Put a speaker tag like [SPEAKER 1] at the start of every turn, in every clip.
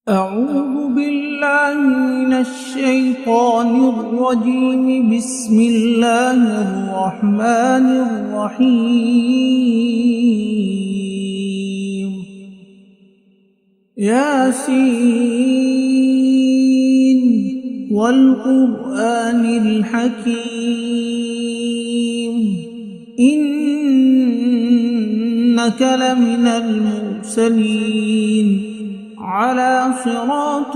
[SPEAKER 1] أعوذ بالله من الشيطان الرجيم. بسم الله الرحمن الرحيم. ياسين والقرآن الحكيم إنك لمن المرسلين على صراط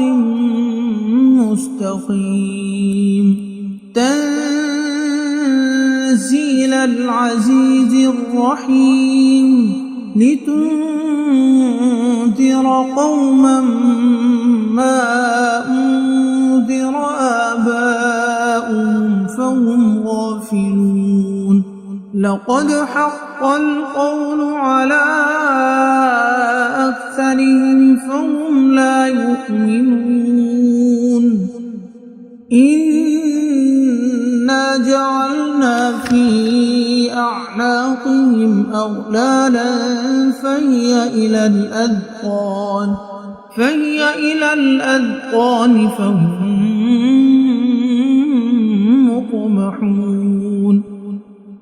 [SPEAKER 1] مستقيم. تنزيل العزيز الرحيم لتنذر قوما ما أنذر آباؤهم فهم غافلون. لقد حق القول على أكثرهم فهم لا يؤمنون. إنا جعلنا في أعناقهم أغلالا فهي إلى الأذقان فهم مقمحون.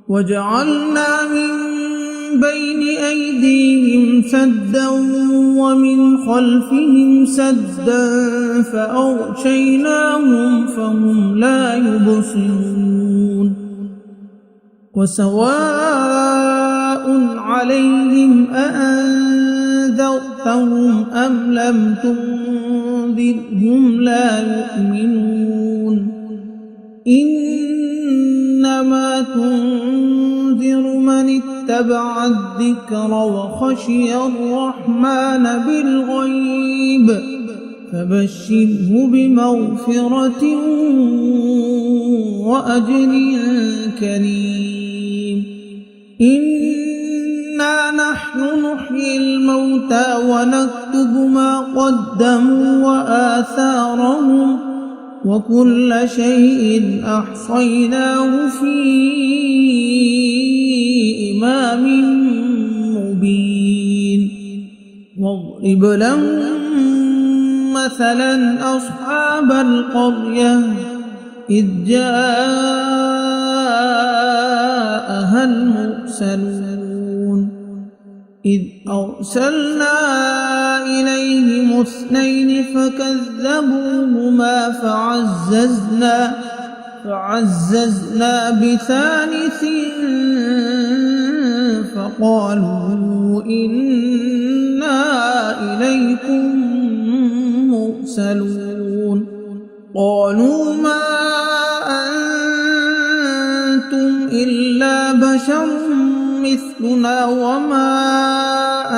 [SPEAKER 1] وجعلنا من بين أيديهم سدا ومن خلفهم سدا فأغشيناهم فهم لا يبصرون. وسواء عليهم أأنذرتهم أم لم تنذرهم لا يؤمنون. إنما تنذر من اتبع الذكر وخشي الرحمن بالغيب فبشره بمغفرة وأجر كريم. إنا نحن نحيي الموتى ونكتب ما قدموا وآثارهم وكل شيء أحصيناه في إمام مبين. واضرب لهم مثلا أصحاب القرية إذ جاءها المرسلون إذ أرسلنا إليهم اثنين فكذبوهما فعززنا بثالث فقالوا إنا إليكم مرسلون. قالوا ما أنتم إلا بشر مثلنا وما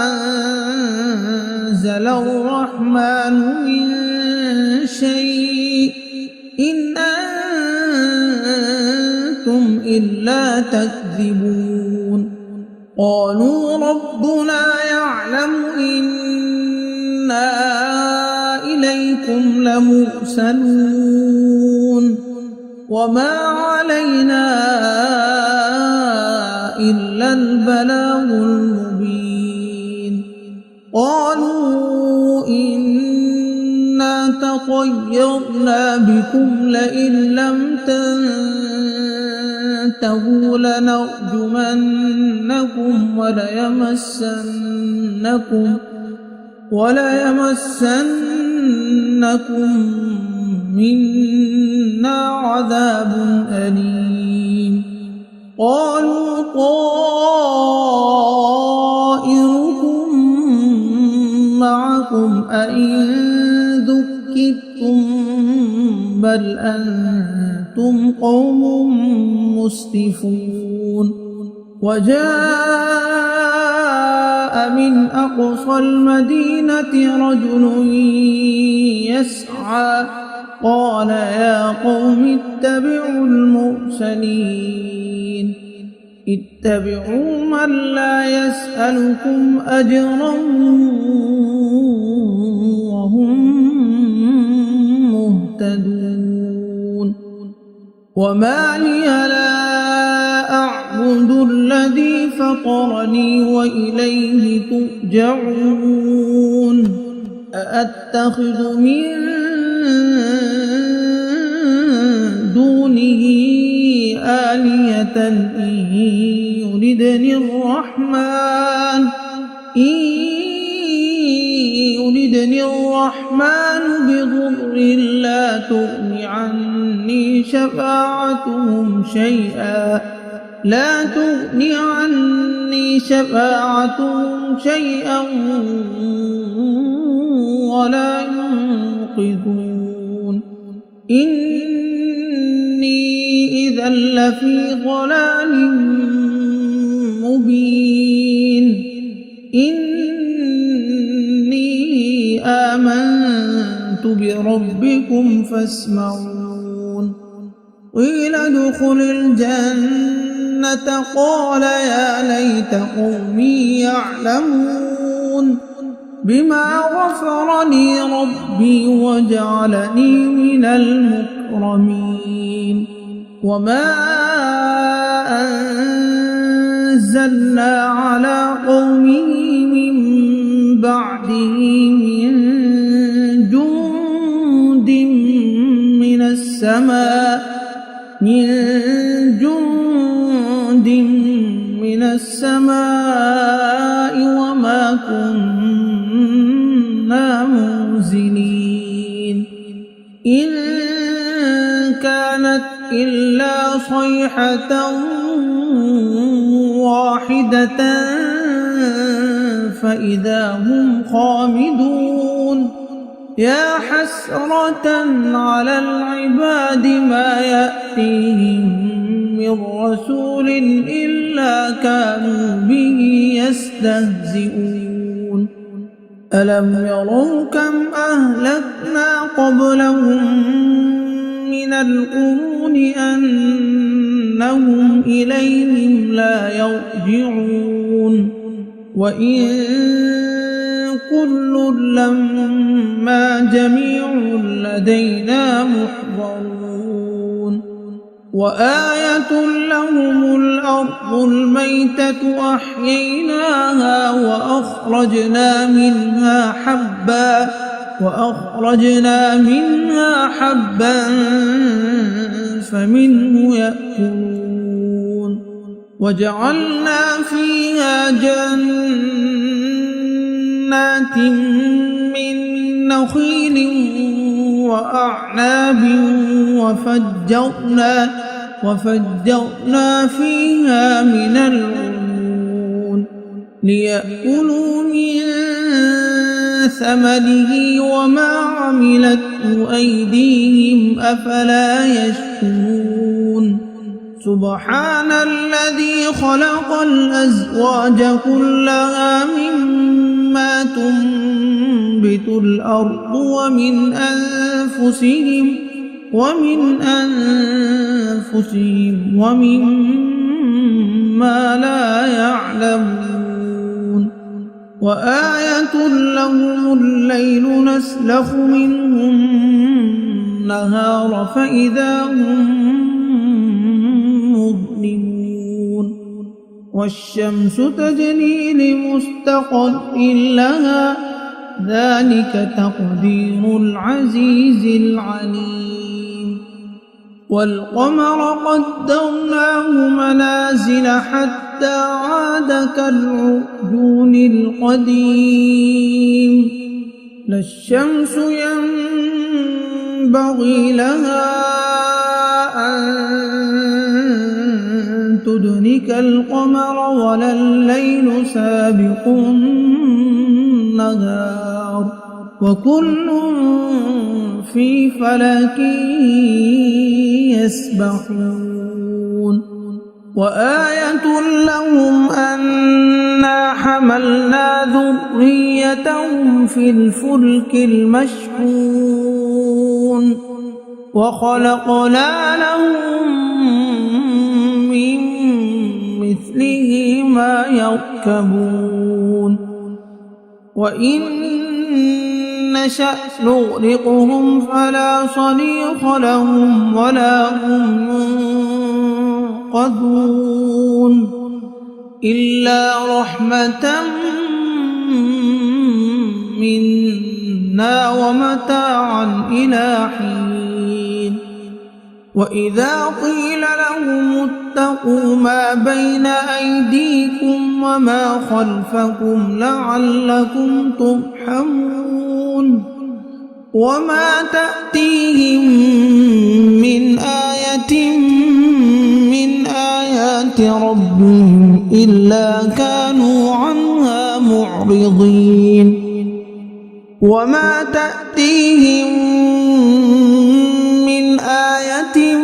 [SPEAKER 1] أنزل الرحمن من شيء إن أنتم إلا تكذبون. قالوا ربنا يعلم إنا إليكم لمرسلون وما علينا إلا البلاغ المبين. قالوا إنا تطيرنا بكم لئن لم تنتهوا لنرجمنكم وليمسنكم منا عذاب أليم. قالوا طائركم معكم أئن ذكرتم بل أنتم قوم مسرفون. وجاء من أقصى المدينة رجل يسعى قال يا قوم اتبعوا المرسلين اتبعوا من لا يسألكم أجرا وهم مهتدون. وما لي لا أعبد الذي فطرني وإليه ترجعون. أأتخذ من دونه آلهة إن يردني الرحمن بضر لا تغن عني شفاعتهم شيئا ولا ينقذون إني إذا لفي ضلال مبين إني آمنت بربكم فاسمعون قيل ادخل الجنة قال يا ليت قومي يعلمون بما غفر لي ربي وجعلني من المكرمين وما أنزلنا على قومه من بعده من جند من السماء وما كنا منزلين إن كانت إلا صيحة واحدة فإذا هم خامدون يا حسرة على العباد ما يأتيهم من رسول إلا كانوا به يستهزئون ألم يروا كم أهلكنا قبلهم من القرون أنهم إليهم لا يرجعون وإن كل لما جميع لدينا محضرون وآية لهم الأرض الميتة أحييناها وأخرجنا منها حبا فمنه يأكلون وجعلنا فيها جنات من نخيل وأعناب وفجرنا فيها من العيون ليأكلوا من ثمره وما عملته أيديهم أفلا يشكرون سبحان الذي خلق الأزواج كلها مما تنبت الأرض ومن أنفسهم ومما لا يعلمون وآية لهم الليل نسلخ منه النهار فإذا هم مظلمون والشمس تجري لمستقر لها ذلك تقدير العزيز العليم والقمر قدرناه منازل حتى عاد كالعرجون القديم لا الشمس ينبغي لها أن تدرك القمر ولا الليل سابق النهار وكل في فلك يسبحون وآية لهم أنا حملنا ذريتهم في الفلك المشحون وخلقنا لهم من مثله ما يركبون وإن نشأ نغرقهم فلا صريخ لهم ولا هم ينقذون إلا رحمة منا ومتاعا إلى حين وإذا قيل لهم اتقوا ما بين أيديكم وما خلفكم لعلكم ترحمون وما تأتيهم من آية من آيات ربهم إلا كانوا عنها معرضين وما تأتيهم من آية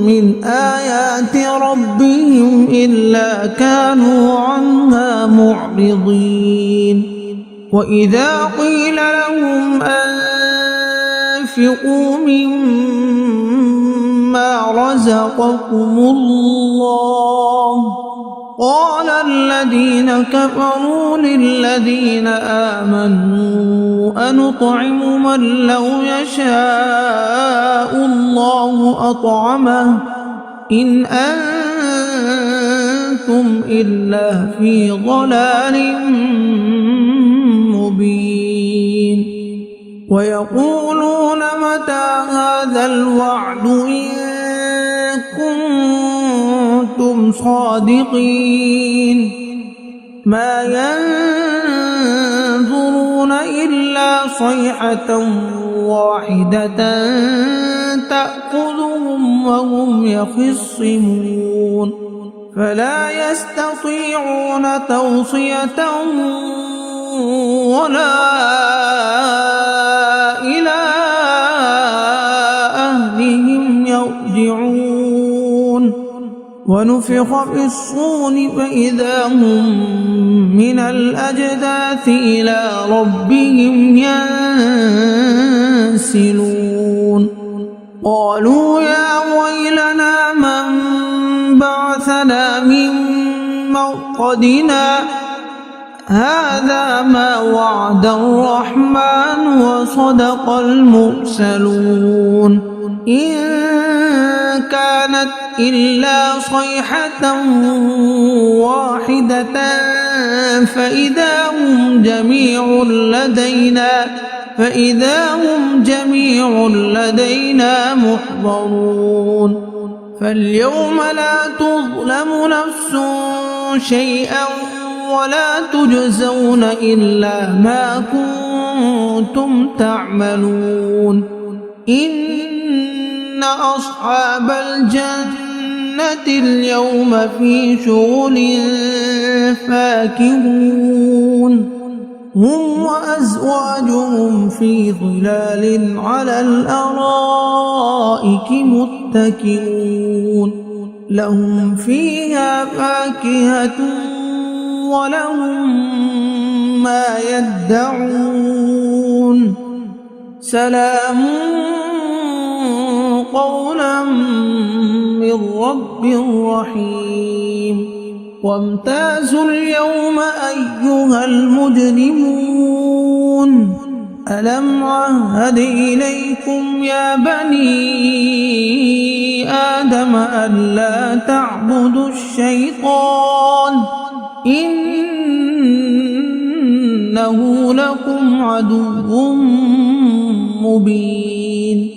[SPEAKER 1] من آيات ربهم إلا كانوا عنها معرضين وإذا قيل لهم أنفقوا مما رزقكم الله قال الذين كفروا للذين آمنوا أنطعم من لو يشاء الله أطعمه إن أنتم إلا في ضلال مبين ويقولون متى هذا الوعد إن كنتم صادقين ما ينظرون إلا صيحة واحدة تأخذهم وهم يخصمون فلا يستطيعون توصية ولا إلى أهلهم يرجعون ونفخ في الصور فإذا هم من الأجداث إلى ربهم ينسلون قالوا يا ويلنا من بعثنا من مرقدنا هذا ما وعد الرحمن وصدق المرسلون إن كانت إلا صيحة واحدة فإذا هم جميع لدينا محضرون فاليوم لا تظلم نفس شيئا ولا تجزون إلا ما كنتم تعملون إن أصحاب الجنة اليوم في شغل فاكهون هم وأزواجهم في ظلال على الأرائك متكئون لهم فيها فاكهة ولهم ما يدعون سلام قولا من رب رحيم وامتازوا اليوم أيها المجرمون ألم عهد إليكم يا بني آدم ألا تعبدوا الشيطان إنه لكم عدو مبين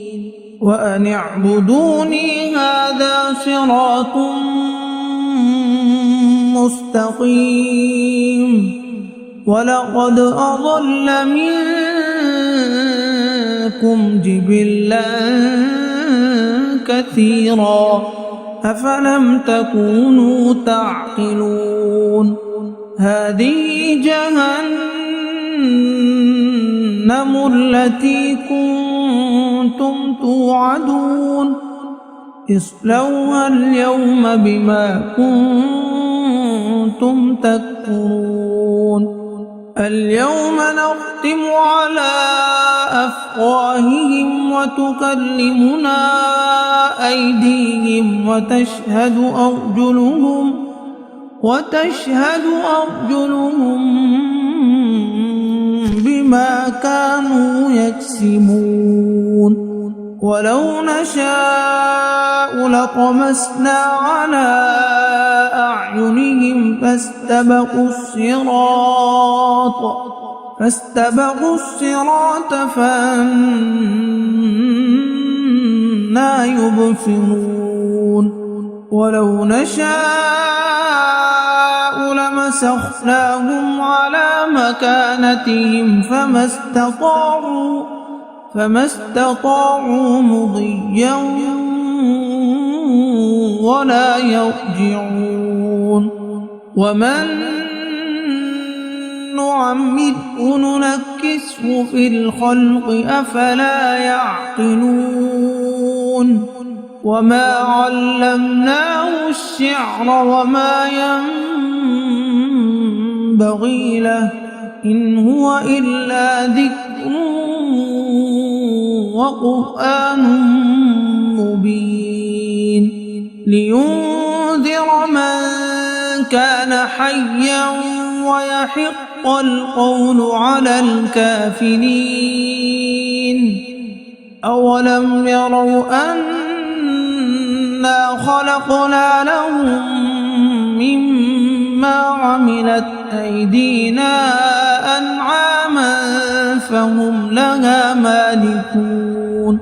[SPEAKER 1] وأن اعبدوني هذا صراط مستقيم ولقد أضل منكم جبلا كثيرا أفلم تكونوا تعقلون هذه جهنم التي كنتم توعدون اصلوها اليوم بما كنتم تكفرون اليوم نختم على أفواههم وتكلمنا أيديهم وتشهد أرجلهم بما كانوا يكسبون ولو نشاء لطمسنا على أعينهم فاستبقوا الصراط فاستبقوا الصراط فأنى يبصرون ولو نشاء لمسخناهم على مكانتهم فما استطاعوا مضيا ولا يرجعون ومن نعمره ننكسه في الخلق أفلا يعقلون وما علمناه الشعر وما ينبغي له إن هو إلا ذكر وقرآن مبين لينذر من كان حيا ويحق القول على الكافرين أولم يروا أنا خلقنا لهم مما عملت أيدينا أنعاما فهم لها مالكون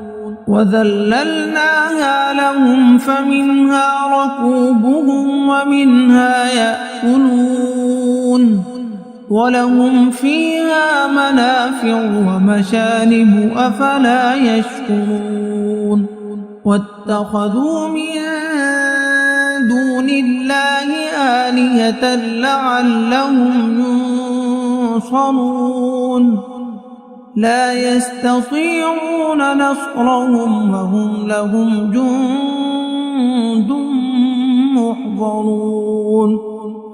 [SPEAKER 1] وذللناها لهم فمنها ركوبهم ومنها يأكلون ولهم فيها منافع ومشارب أفلا يشكرون واتخذوا من دون الله آلهة لعلهم ينصرون لا يستطيعون نصرهم وهم لهم جند محضرون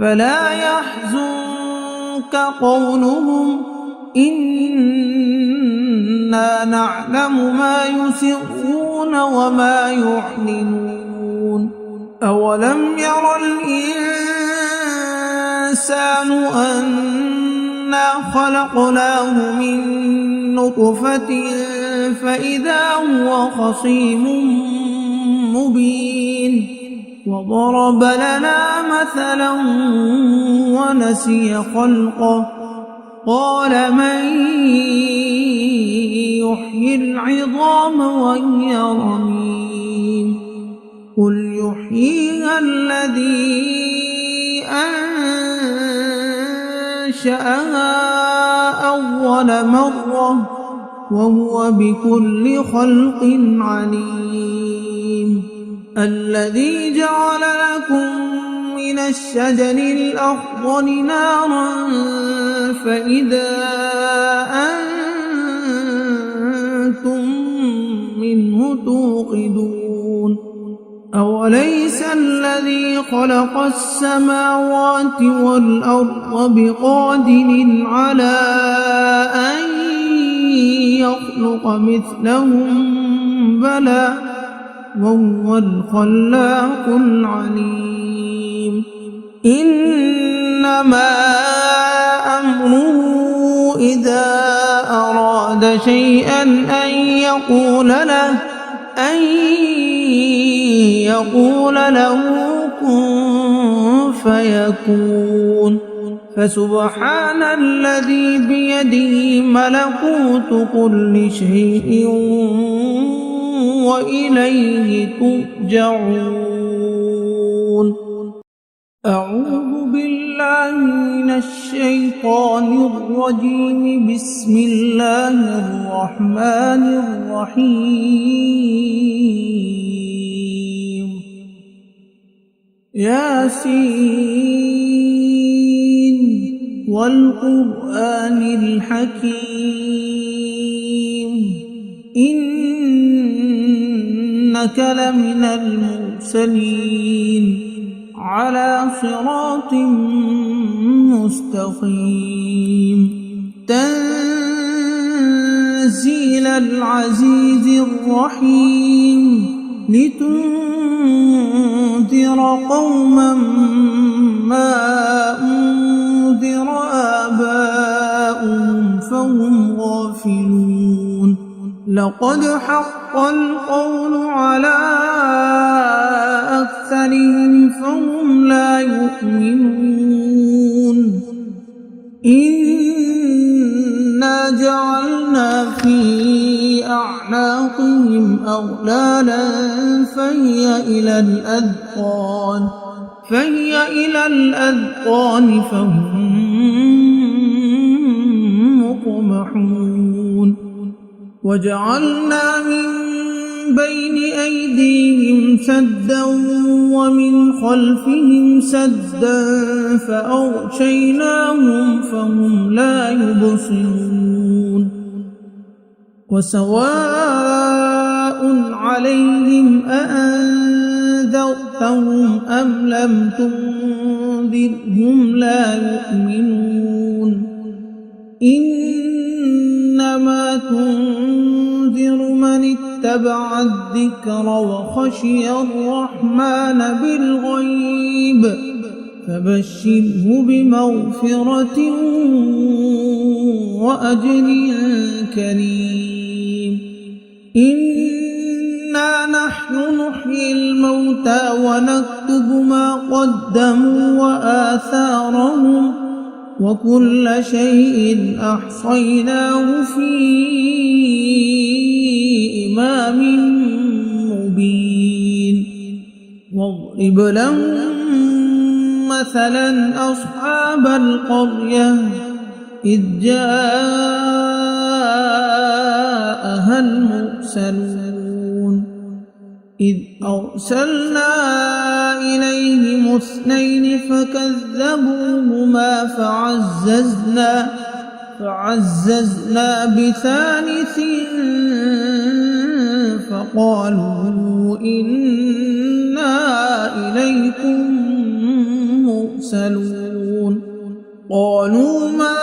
[SPEAKER 1] فلا يحزنك قولهم إنا نعلم ما يسرون وما يعلنون أولم ير الإنسان أنا خلقناه من نطفة فإذا هو خصيم مبين وضرب لنا مثلا ونسي خلقه قال من يحيي العظام وهي رميم قل يحييها الذي أنشأها أول مرة وهو بكل خلق عليم الذي جعل لكم من الشجر الأخضر نارا فإذا أنتم منه توقدون أوليس الذي خلق السماوات والأرض بقادر على أن يخلق مثلهم بلى وهو الخلاق العليم إنما أمره إذا أراد شيئا أن يقول له كن فيكون فسبحان الذي بيده ملكوت كل شيء وإليه ترجعون أعوذ بالله من الشيطان الرجيم بسم الله الرحمن الرحيم ياسين والقرآن الحكيم إنك لمن المرسلين على صراط مستقيم تنزيل العزيز الرحيم لتنذر قوما ما أنذر آباؤهم فهم غافلون لقد حق القول على أكثرهم فهم لا يؤمنون إنا جعلنا في أعناقهم أغلالا فهي إلى الأذقان فهم مقمحون وجعلنا من بين أيديهم سدا ومن خلفهم سدا فأغشيناهم فهم لا يبصرون وسواء عليهم أأنذرتهم أم لم تنذرهم لا يؤمنون إنما تنذر من اتبع الذكر وخشي الرحمن بالغيب فبشره بمغفرة وأجر كريم إنا نحن نحيي الموتى ونكتب ما قدموا وآثارهم وكل شيء أحصيناه في إمام مبين واضرب لهم مثلا أصحاب القرية إذ جاءها المرسلون إذ أرسلنا إليهم 2 فكذبوهما فعززنا بثالث فقالوا إنا إليكم مرسلون قالوا ما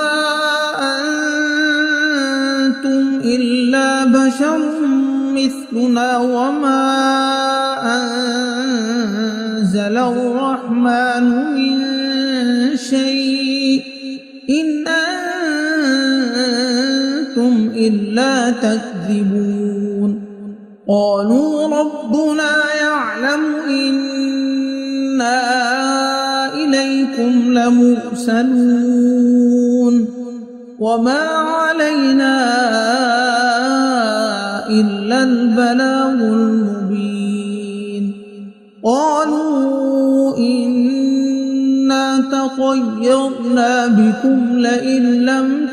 [SPEAKER 1] أنتم إلا بشر مثلنا وما أنزل الرحمن من شيء إن أنتم إلا تكذبون قالوا ربنا يعلم إنا إليكم لمرسلون وما علينا إلا البلاغ المبين قالوا إنا تطيرنا بكم لئن لم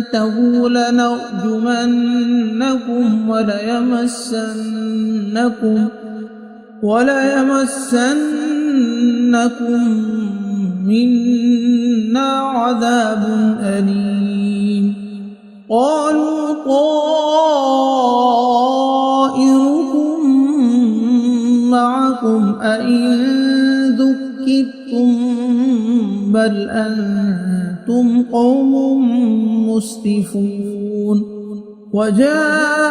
[SPEAKER 1] تنتهوا لنرجمنكم وليمسنكم منا عذاب أليم قالوا طائركم معكم أئن ذكرتم بل أنتم قوم مسرفون وجاء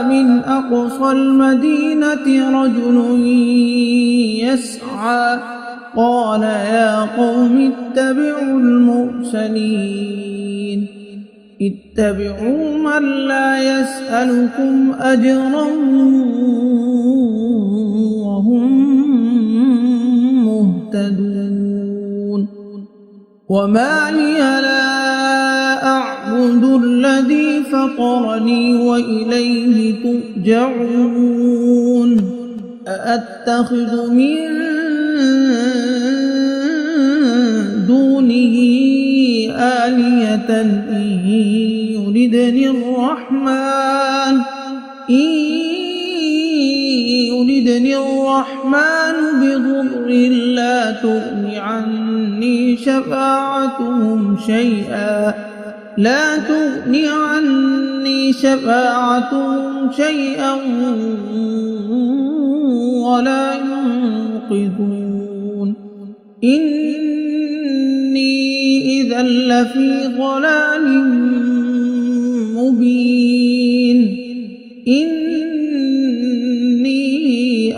[SPEAKER 1] من أقصى المدينة رجل يسعى قال يا قوم اتبعوا المرسلين اتبعوا من لا يسألكم أجرا وهم مهتدون وما لي لا أعبد الذي فطرني وإليه ترجعون أأتخذ من دونه آلهة إن يردني الرحمن بضر لا تغن عني شفاعتهم شيئا ولا ينقذون إني إذا لفي ضلال مبين إني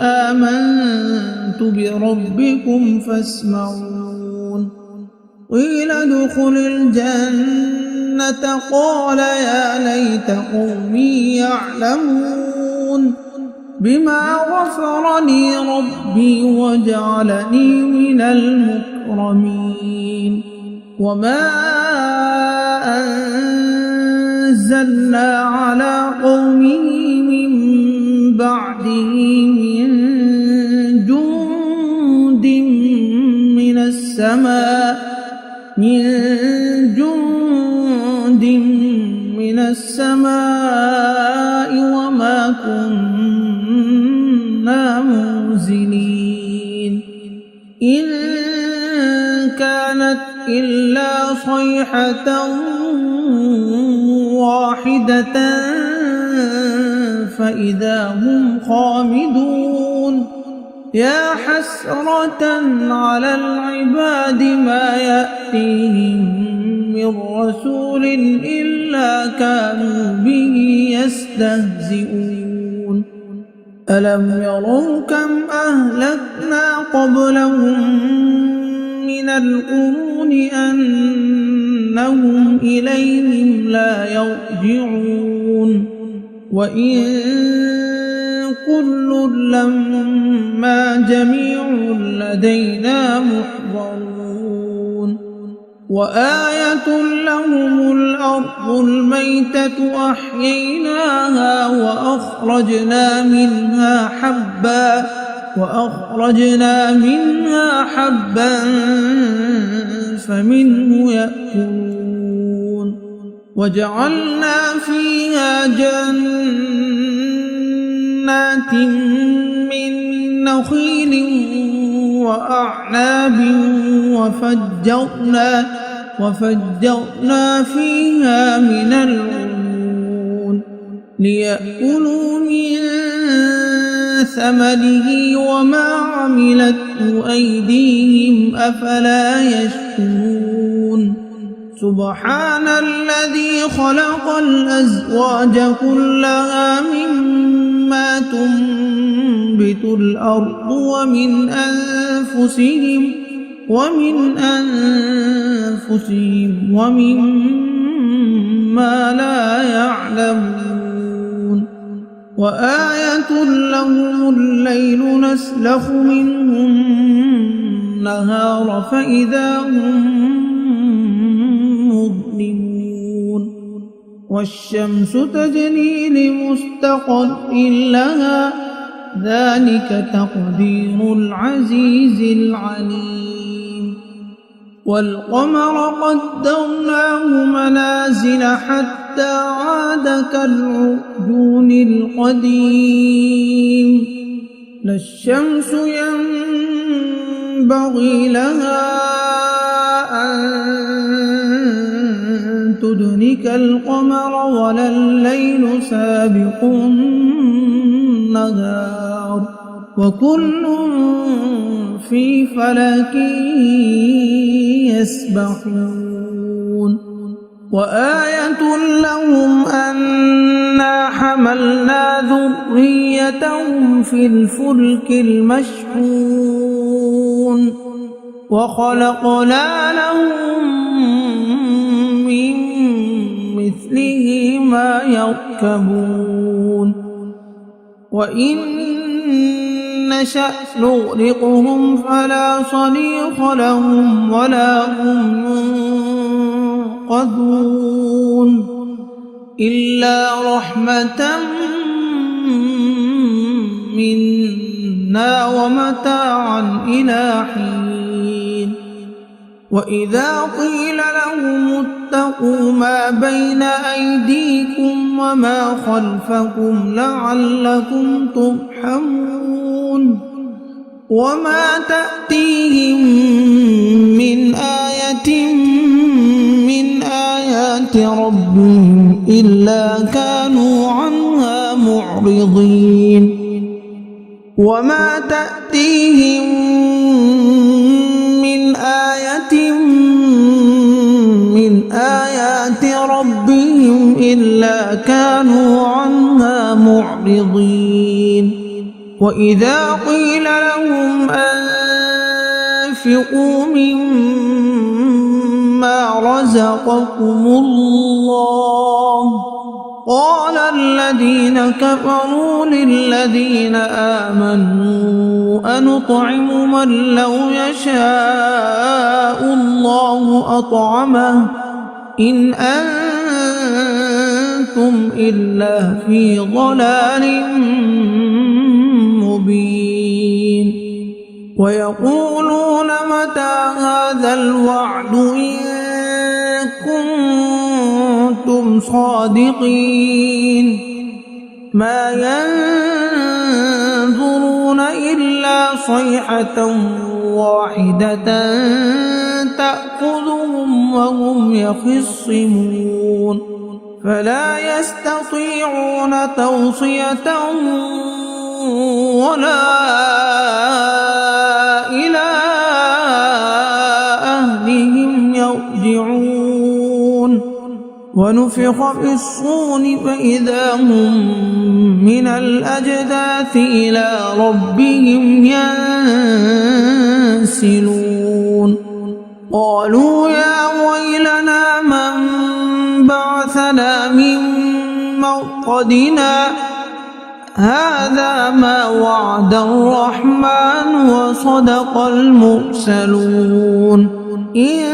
[SPEAKER 1] آمنت بربكم فاسمعون قيل ادخل الجنة قال يا ليت قومي يعلمون بما غفر لي ربي وجعلني من المكرمين وما أنزلنا على قومه من بعده من جند من السماء وما كنا منزلين إن كانت إلا صيحة واحدة فإذا هم خامدون يا حسرة على العباد ما يأتيهم من رسول إلا كانوا به يستهزئون ألم يروا كم أهلكنا قبلهم من القرون أنهم إليهم لا يرجعون وإن كل لما جميع لدينا محضرون وآية لهم الأرض الميتة أحييناها وأخرجنا منها حبا فمنه يأكلون وجعلنا فيها جنات من نخيل وأعناب وفجرنا فيها من العيون ليأكلوا من ثمره وما عملته أيديهم أفلا يشكرون سبحان الذي خلق الأزواج كلها مما تنبت الأرض ومن أنفسهم ومما لا يعلمون وآية لهم الليل نسلخ منه النهار فإذا هم مظلمون والشمس تجري لمستقر لها ذلك تقدير العزيز العليم والقمر قدرناه منازل حتى عاد كالعرجون القديم لا الشمس ينبغي لها أن تدرك القمر ولا الليل سابق النهار وكل في فلك يسبحون وآية لهم أنا حملنا ذريتهم في الفلك المشحون وخلقنا لهم من مثله ما يركبون وإن نشأ نغرقهم فلا صريخ لهم ولا هم ينقذون إلا رحمة منا ومتاعا إلى حين وإذا قيل لهم اتقوا ما بين أيديكم وما خلفكم لعلكم ترحمون وما تأتيهم من آية من آيات ربهم إلا كانوا عنها معرضين وما تأتيهم من آية من آيات ربهم إلا كانوا عنها معرضين وإذا قيل لهم أنفقوا مما رزقكم الله قال الذين كفروا للذين آمنوا أنطعم من لو يشاء الله أطعمه إن أنتم إلا في ضلال مبين ويقولون متى هذا الوعد إن كنتم صادقين ما ينظرون إلا صيحة واحدة تأخذهم وهم يخصمون فلا يستطيعون توصية ولا إلى أهلهم يرجعون ونفخ في الصور فإذا هم من الأجداث إلى ربهم ينسلون قالوا يا ويلنا من بعثنا من مرقدنا هذا ما وعد الرحمن وصدق المرسلون إن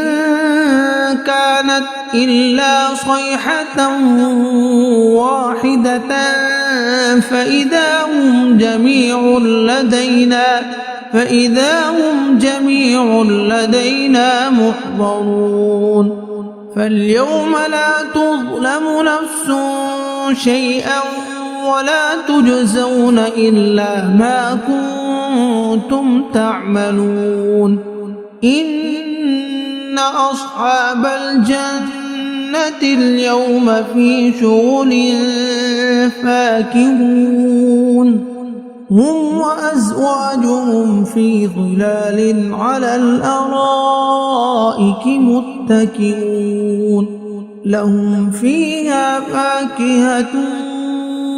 [SPEAKER 1] كانت إلا صيحة واحدة فإذا هم جميع لدينا محضرون فاليوم لا تظلم نفس شيئا ولا تجزون إلا ما كنتم تعملون إن أصحاب الجنة اليوم في شغل فاكهون هم وأزواجهم في ظلال على الأرائك متكئون لهم فيها فاكهة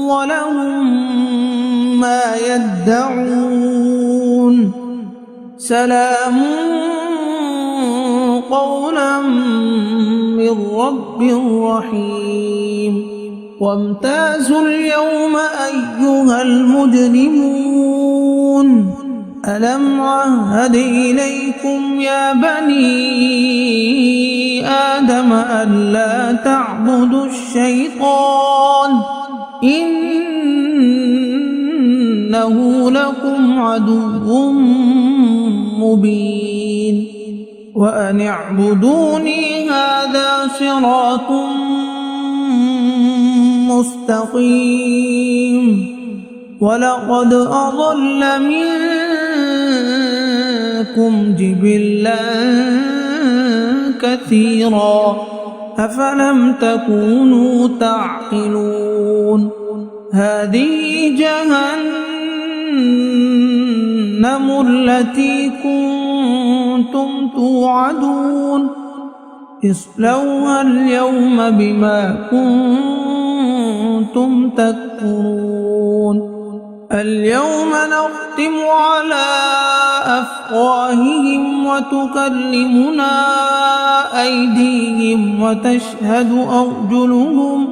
[SPEAKER 1] ولهم ما يدعون سلام قولا من رب رحيم وامتازوا اليوم أيها المجرمون ألم عهد إليكم يا بني آدم ألا تعبدوا الشيطان إنه لكم عدو مبين وأن اعبدوني هذا صراط مستقيم ولقد أضل منكم جبلا كثيرا أفلم تكونوا تعقلون هذه جهنم التي كنتم توعدون اصلوها اليوم بما كنتم تكفرون اليوم نختم على أفواههم وتكلمنا أيديهم وتشهد أرجلهم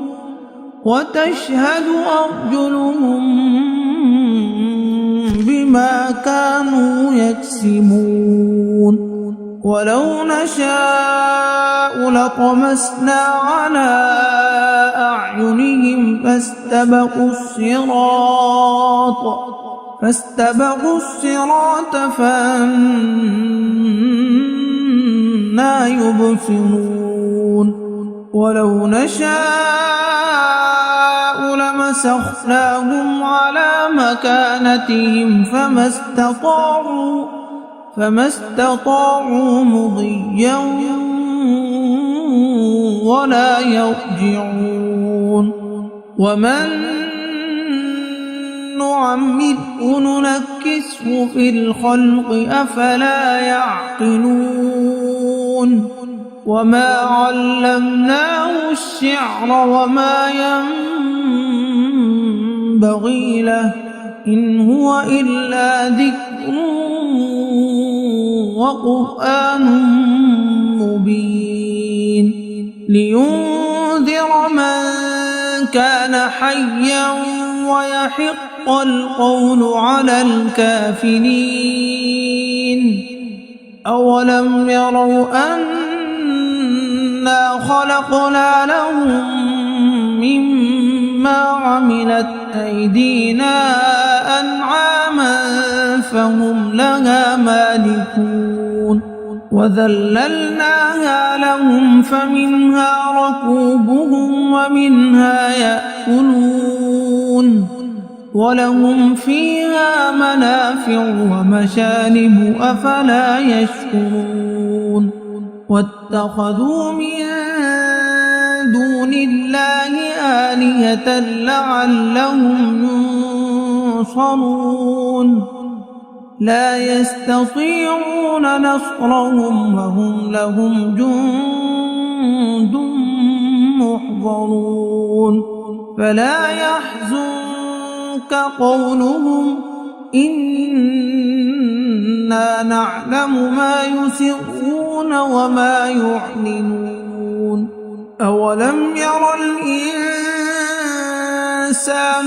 [SPEAKER 1] بما كانوا يكسبون ولو نشاء لطمسنا على أعينهم فاستبقوا الصراط فأنى يبصرون ولو نشاء لمسخناهم على مكانتهم فما استطاعوا مضيا ولا يرجعون ومن نعمره ننكسه في الخلق أفلا يعقلون وما علمناه الشعر وما ينبغي له إن هو إلا ذكر وقرآن مبين لينذر من كان حيا ويحق القول على الكافرين أولم يروا أنا خلقنا لهم مما عملت أيدينا أنعاما فهم لها مالكون وذللناها لهم فمنها ركوبهم ومنها يأكلون ولهم فيها منافع ومشارب أفلا يشكرون واتخذوا من دون الله آلهة لعلهم ينصرون لا يستطيعون نصرهم وهم لهم جند محضرون فلا يحزنك قولهم إنا نعلم ما يسرون وما يعلنون أولم ير الإنسان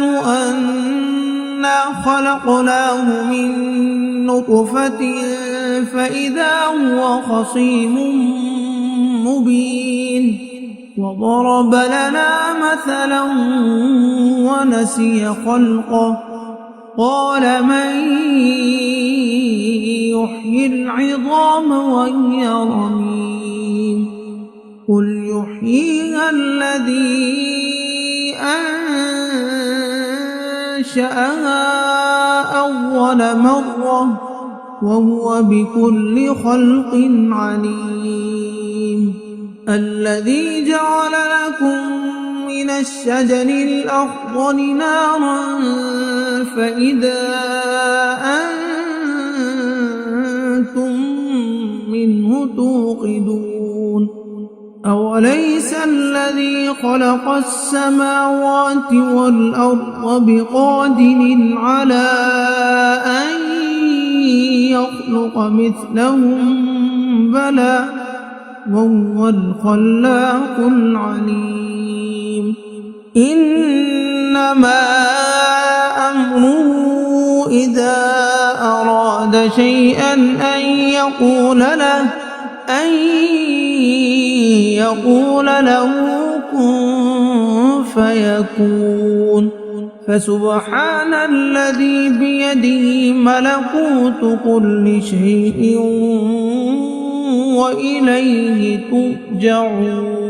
[SPEAKER 1] أنا خلقناه من نطفة فإذا هو خصيم مبين وضرب لنا مثلا ونسي خلقه قال من يحيي العظام وهي رميم قل يحييها الذي أنشأها أول مرة وهو بكل خلق عليم الذي جعل لكم من الشجر الأخضر نارا فإذا أنتم منه توقدون أوليس الذي خلق السماوات والأرض بقادر على أن يخلق مثلهم بلى وهو الخلاق العليم إنما أمره إذا أراد شيئا أن يقول له كن فيكون فسبحان الذي بيده ملكوت كل شيء وإليه ترجعون